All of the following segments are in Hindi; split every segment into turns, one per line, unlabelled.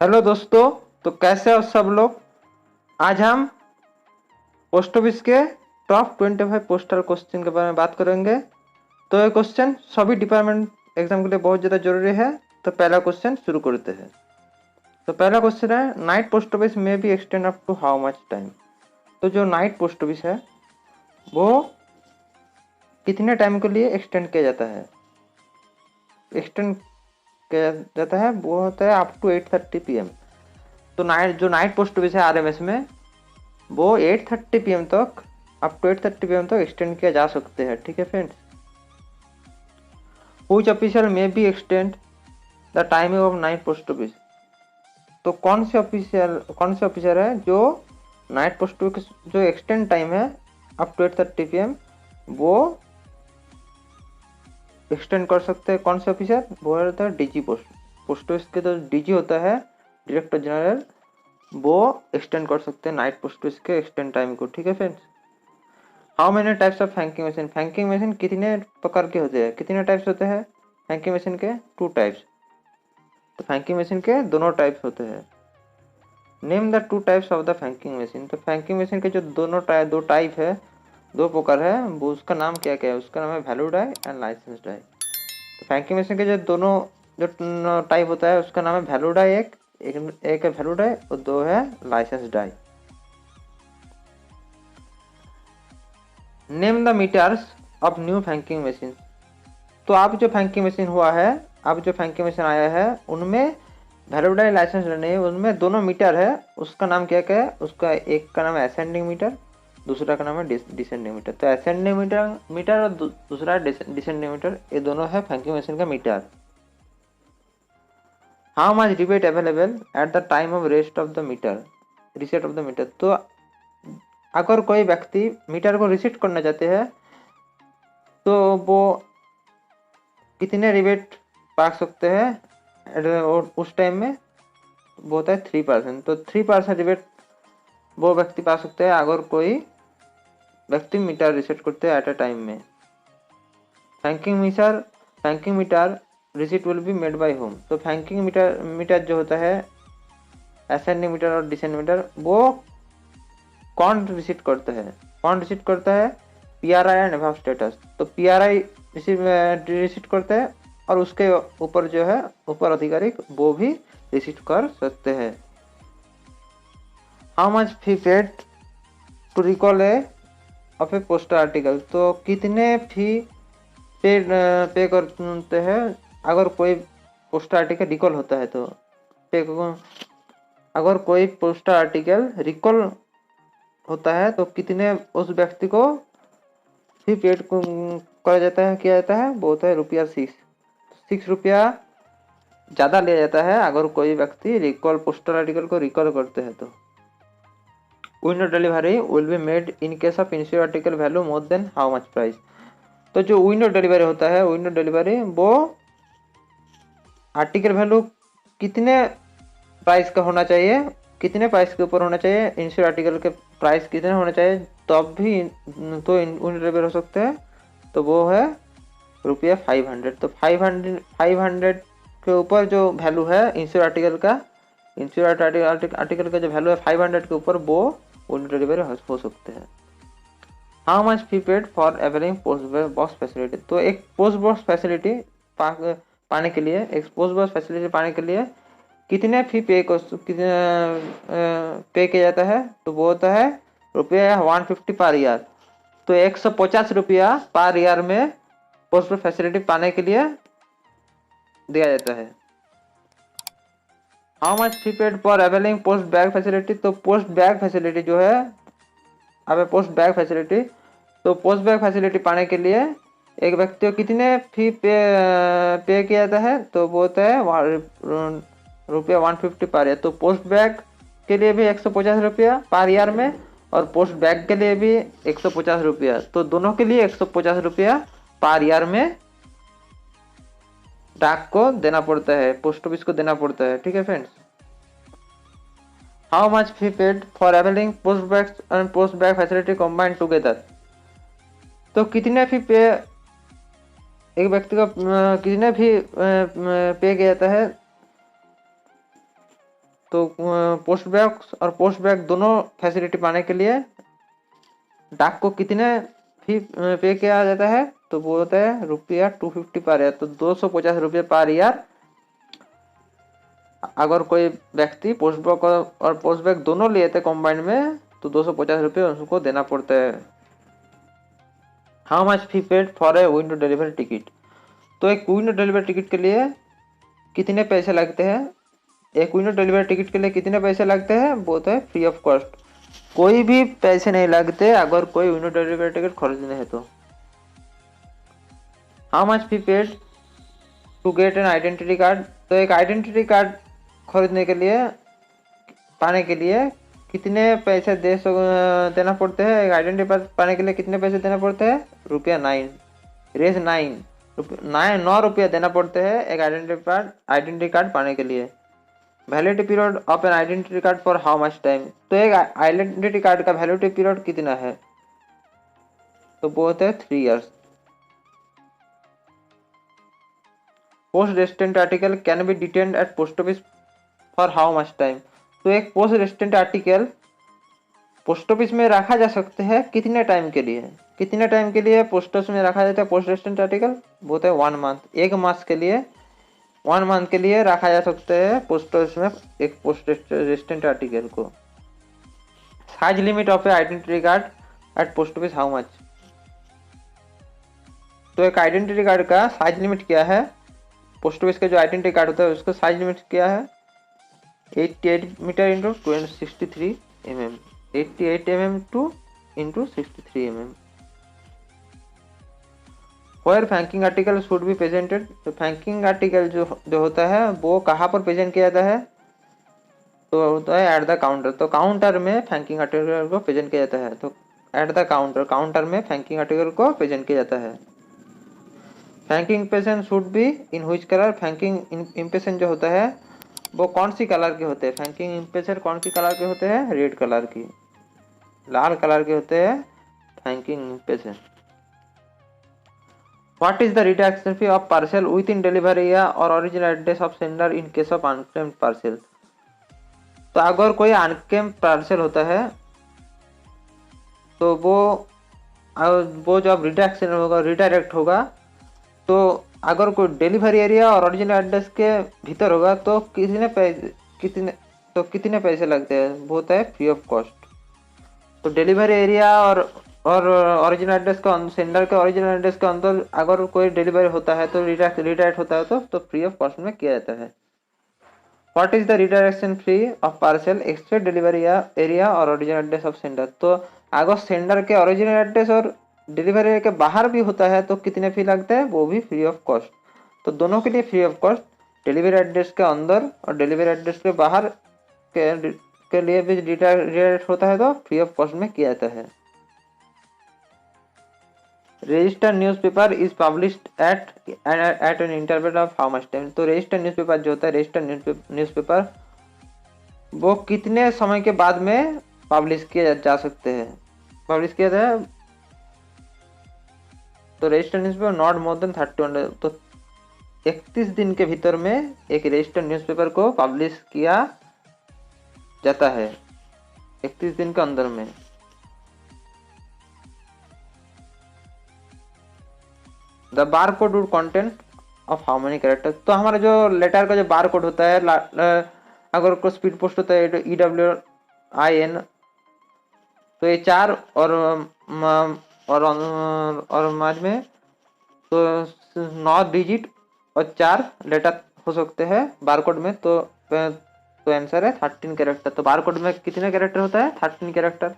हेलो दोस्तों। तो कैसे हो सब लोग। आज हम पोस्ट ऑफिस के टॉप 25 पोस्टल क्वेश्चन के बारे में बात करेंगे। तो ये क्वेश्चन सभी डिपार्टमेंट एग्जाम के लिए बहुत ज़्यादा जरूरी है। तो पहला क्वेश्चन शुरू करते हैं। तो पहला क्वेश्चन है, नाइट पोस्ट ऑफिस में be extend up to how much time. तो जो नाइट पोस्ट ऑफिस है वो कितने टाइम के लिए एक्सटेंड किया जाता है। एक्सटेंड किया जाता है वो होता है अप टू 8:30 PM। तो नाइट पोस्ट ऑफिस है आरएमएस में, वो 8:30 PM तक, अप टू 8:30 PM तक एक्सटेंड किया जा सकते हैं। ठीक है friends. Which official may be extend the timing of night post office. तो कौन से ऑफिसर है जो नाइट पोस्ट ऑफिस जो एक्सटेंड टाइम है अप टू 8:30 PM वो एक्सटेंड कर सकते हैं। कौन से ऑफिसर, वो होता है डीजी पोस्ट ऑफिस के जो डीजी होता है, डायरेक्टर जनरल, वो एक्सटेंड कर सकते हैं नाइट पोस्ट ऑफिस के एक्सटेंड टाइम को। ठीक है friends. How many types of franking machine. Franking machine कितने प्रकार के होते हैं, कितने टाइप्स होते हैं फैंकिंग मशीन के? 2 टाइप्स। तो फैंकिंग मशीन के दोनों टाइप्स होते हैं। Name the 2 types of the franking machine. तो फैंकिंग मशीन के जो दो टाइप है, दो प्रकार है, वो उसका नाम क्या क्या है? उसका नाम है value die and license die. तो फैंकिंग मशीन के जो दोनों जो टाइप होता है उसका नाम है वैल्यू डाई। एक है वैल्यू डाई और दो है license die. Name the meters of new franking machine. तो आप जो फैंकिंग मशीन हुआ है, अब जो फैंकिंग मशीन आया है उनमें वैल्यू डाई लाइसेंस नहीं, उनमें दोनों मीटर है। उसका नाम क्या क्या है? उसका एक का नाम है असेंडिंग मीटर, दूसरा का नाम है डिसेंडिंग मीटर। तो असेंडिंग मीटर और दूसरा डिसेंडिंग मीटर, ये दोनों है फैंकिंग मशीन का meter. How much rebate available at the time of rest of the meter, reset of the meter. तो अगर कोई व्यक्ति मीटर को रिसेट करना चाहते हैं तो वो कितने रिबेट पा सकते हैं और उस टाइम में? वो होता है 3%। तो 3% रिबेट वो व्यक्ति पा सकते हैं अगर कोई व्यक्ति मीटर रिसेट करते हैं एट अ टाइम में। Franking meter receipt will be made by whom. तो फैंकिंग मीटर जो होता है, असेंडिंग मीटर और डिसेंडिंग मीटर, वो कौन रिसीट करता है? PRI and above status. तो पीआरआई रिसीट करते हैं और उसके ऊपर जो है ऊपर अधिकारी वो भी रिसीट कर सकते हैं। How much fee paid to recall a off a postal article. तो कितने फी पे करते हैं अगर कोई पोस्टल आर्टिकल रिकॉल होता है? तो पे अगर कोई पोस्टल आर्टिकल रिकॉल होता है तो कितने उस व्यक्ति को फी पेड किया जाता है? वो होता है ₹6 ज़्यादा लिया जाता है अगर कोई व्यक्ति रिकॉल पोस्टल आर्टिकल को रिकॉल करते हैं। तो window delivery will be made in case of ensure article value more than how much price. तो जो विंडो डिलीवरी होता है, विंडो डिलीवरी वो आर्टिकल वैल्यू कितने प्राइस का होना चाहिए, कितने प्राइस के ऊपर होना चाहिए, इंश्योर आर्टिकल के प्राइस कितने होना चाहिए तब भी तो विंडो डिलीवरी हो सकते हैं। तो वो है ₹500। तो 500 के ऊपर जो वैल्यू है इंश्योर आर्टिकल का, आर्टिकल का जो वैल्यू है 500 के ऊपर, वो विंडो डिलीवरी हो सकते हैं। How much fee paid for availing post box facility. तो एक पोस्ट बॉक्स फैसिलिटी पाने के लिए, एक पोस्ट बॉक्स फैसिलिटी पाने के लिए कितने फी पे किया जाता है? तो वो होता है ₹150 पर ईयर। तो ₹150 पर ईयर में पोस्ट फैसिलिटी पाने के लिए दिया जाता है। How much fee paid for availing post bag facility. तो पोस्ट बैग फैसिलिटी जो है, अब पोस्ट बैग फैसिलिटी, तो पोस्ट बैग फैसिलिटी पाने के लिए एक व्यक्ति को कितने फी पे किया जाता है? तो वो होता है ₹150 पर ईयर। तो पोस्ट बैग के लिए भी ₹150 पर ईयर में, और पोस्ट बैग के लिए भी ₹150। तो दोनों के लिए ₹150 पर ईयर में डाक को देना पड़ता है, पोस्ट ऑफिस को देना पड़ता है। ठीक है friends. How much fee paid for availing post bag facility combined together. तो कितने फी पे एक व्यक्ति को कितने फी पे किया जाता है तो पोस्ट बैग और पोस्ट बैग दोनों फैसिलिटी पाने के लिए डाक को कितने फी पे किया जाता है, तो वो होता है रुपया 250 पर ईयर, तो 250 रुपये पर ईयर अगर कोई व्यक्ति पोस्ट बैग और पोस्ट बैग दोनों लिए थे कॉम्बाइंड में, तो 250 रुपये उसको देना पड़ता है। How much fee paid for a window delivery ticket, तो एक विंडो डिलीवरी टिकट के लिए कितने पैसे लगते हैं, एक विंडो डिलीवरी टिकट के लिए कितने पैसे लगते हैं, वो तो है फ्री ऑफ कॉस्ट, कोई भी पैसे नहीं लगते अगर कोई विंडो डिलीवरी टिकट खरीदने हैं तो। How much fee paid to get an identity card, तो एक आइडेंटिटी कार्ड खरीदने के लिए पाने के लिए कितने पैसे देना पड़ते हैं, एक आइडेंटिटी कार्ड पाने के लिए कितने पैसे देना पड़ते हैं, रुपया 9 रेज 9 रुपया देना पड़ते हैं एक आइडेंटिटी कार्ड पाने के लिए। Validity period of an identity card for how much time, तो एक आइडेंटिटी कार्ड का वैलिडिटी पीरियड कितना है, तो वो होता है 3 years. Post resident article can be detained at post office for how much time, तो एक post resident article post office में रखा जा सकते हैं कितने टाइम के लिए, कितने टाइम के लिए पोस्ट ऑफिस में रखा जाता है पोस्ट रेजिडेंट आर्टिकल, वो होता है 1 मंथ, 1 मास के लिए 1 मंथ के लिए रखा जा सकता है पोस्ट ऑफिस में एक पोस्ट रेजिडेंट आर्टिकल को। Size limit of a identity card at post office how much, तो एक आइडेंटिटी कार्ड का साइज लिमिट क्या है, पोस्ट ऑफिस का जो आइडेंटिटी कार्ड होता है उसका साइज लिमिट क्या है, 88 meter into 63 mm, 88 mm to into 63 mm। Where franking article should be presented, तो फैंकिंग आर्टिकल जो होता है वो कहाँ पर प्रेजेंट किया जाता है, तो होता है एट द काउंटर, तो काउंटर में फैंकिंग आर्टिकल को प्रेजेंट किया जाता है, तो एट द काउंटर में फैंकिंग आर्टिकल को प्रेजेंट किया जाता है। Franking impression should be in which colour, franking impression जो होता है वो कौन सी कलर के होते हैं, फैंकिंग इम्प्रेशन कौन सी कलर के होते हैं, रेड कलर की, लाल कलर के होते हैं franking impression. What is the reduction fee of parcel within delivery या और original address of sender in case of unclaimed parcel, तो अगर कोई अनक्लेम्ड पार्सल होता है तो वो जब रिडक्शन होगा रिडायरेक्ट होगा, तो अगर कोई डिलीवरी एरिया और ओरिजिनल एड्रेस के भीतर होगा तो कितने पैसे लगते हैं, वो होता है फ्री ऑफ कॉस्ट। तो डिलीवरी एरिया और ओरिजिनल एड्रेस का सेंडर के ओरिजिनल एड्रेस के अंदर अगर कोई डिलीवरी होता है तो रिडायरेक्ट होता है तो फ्री ऑफ कॉस्ट में किया जाता है। What is the redirection fee of parcel expect delivery area और ओरिजिनल एड्रेस ऑफ सेंडर, तो अगर सेंडर के ओरिजिनल एड्रेस और डिलीवरी एरिया के बाहर भी होता है तो कितने फी लगते हैं, वो भी फ्री ऑफ कॉस्ट। तो दोनों के लिए free of cost, delivery address के अंदर और डिलीवरी एड्रेस के बाहर के लिए भी रिडायरेक्ट होता है तो फ्री ऑफ कॉस्ट में किया जाता है। Registered newspaper is published at an interval of how much time, तो रजिस्टर्ड न्यूज़पेपर जो होता है रजिस्टर्ड न्यूज़पेपर वो कितने समय के बाद में पब्लिश किया जा सकते हैं, पब्लिश किया जाता है, तो registered newspaper not more than 31, तो 31 दिन के भीतर में एक रजिस्टर्ड न्यूज़पेपर को पब्लिश किया जाता है, 31 दिन के अंदर में। The bar code would content of how many character, तो हमारा जो लेटर का जो बार कोड होता है अगर कोई स्पीड पोस्ट होता है EWIN, तो ये 4 और माज में तो 9 डिजिट और 4 लेटर हो सकते हैं बारकोड में, तो आंसर है 13 कैरेक्टर। तो बारकोड में कितने कैरेक्टर होता है, 13 कैरेक्टर।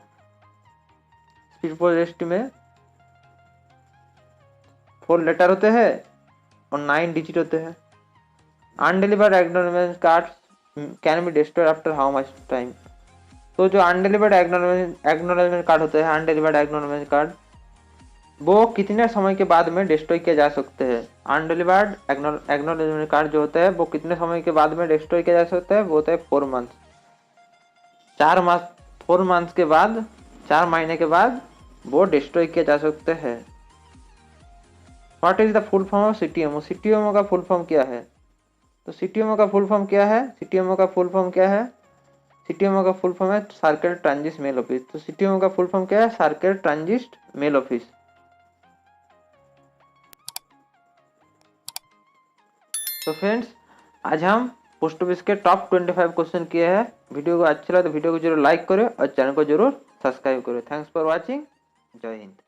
स्पीड पोस्ट में 4 लेटर होते हैं और 9 डिजिट होते हैं। Undelivered acknowledgement card can be destroyed after how much time, तो जो अनडिलीवर्ड एक्नॉलेजमेंट कार्ड होते हैं, अनडिलीवर्ड एक्नॉलेजमेंट कार्ड वो कितने समय के बाद में डिस्ट्रॉय किया जा सकते हैं, अनडिलीवर्ड एक्नॉलेजमेंट कार्ड जो होता है वो कितने समय के बाद में डिस्ट्रॉय किया जा सकता है, वो होता है 4 मंथ, 4 मंथ के बाद, 4 महीने के बाद वो डिस्ट्रॉय किया जा सकते हैं। What is the full form of CTMO, CTMO का फुल फॉर्म क्या है, तो CTMO का फुल फॉर्म क्या है, CTMO का फुल फॉर्म क्या है, सीटीएमओ का फुल फॉर्म है सर्किल ट्रांजिट मेल ऑफिस। तो सीटीएमओ का फुल फॉर्म क्या है? Circle transit mail office. तो फ्रेंड्स आज हम पोस्ट ऑफिस के टॉप 25 क्वेश्चन किए हैं। वीडियो को अच्छा लगा तो वीडियो को जरूर लाइक करें और चैनल को जरूर सब्सक्राइब करें। Thanks for watching. जय हिंद।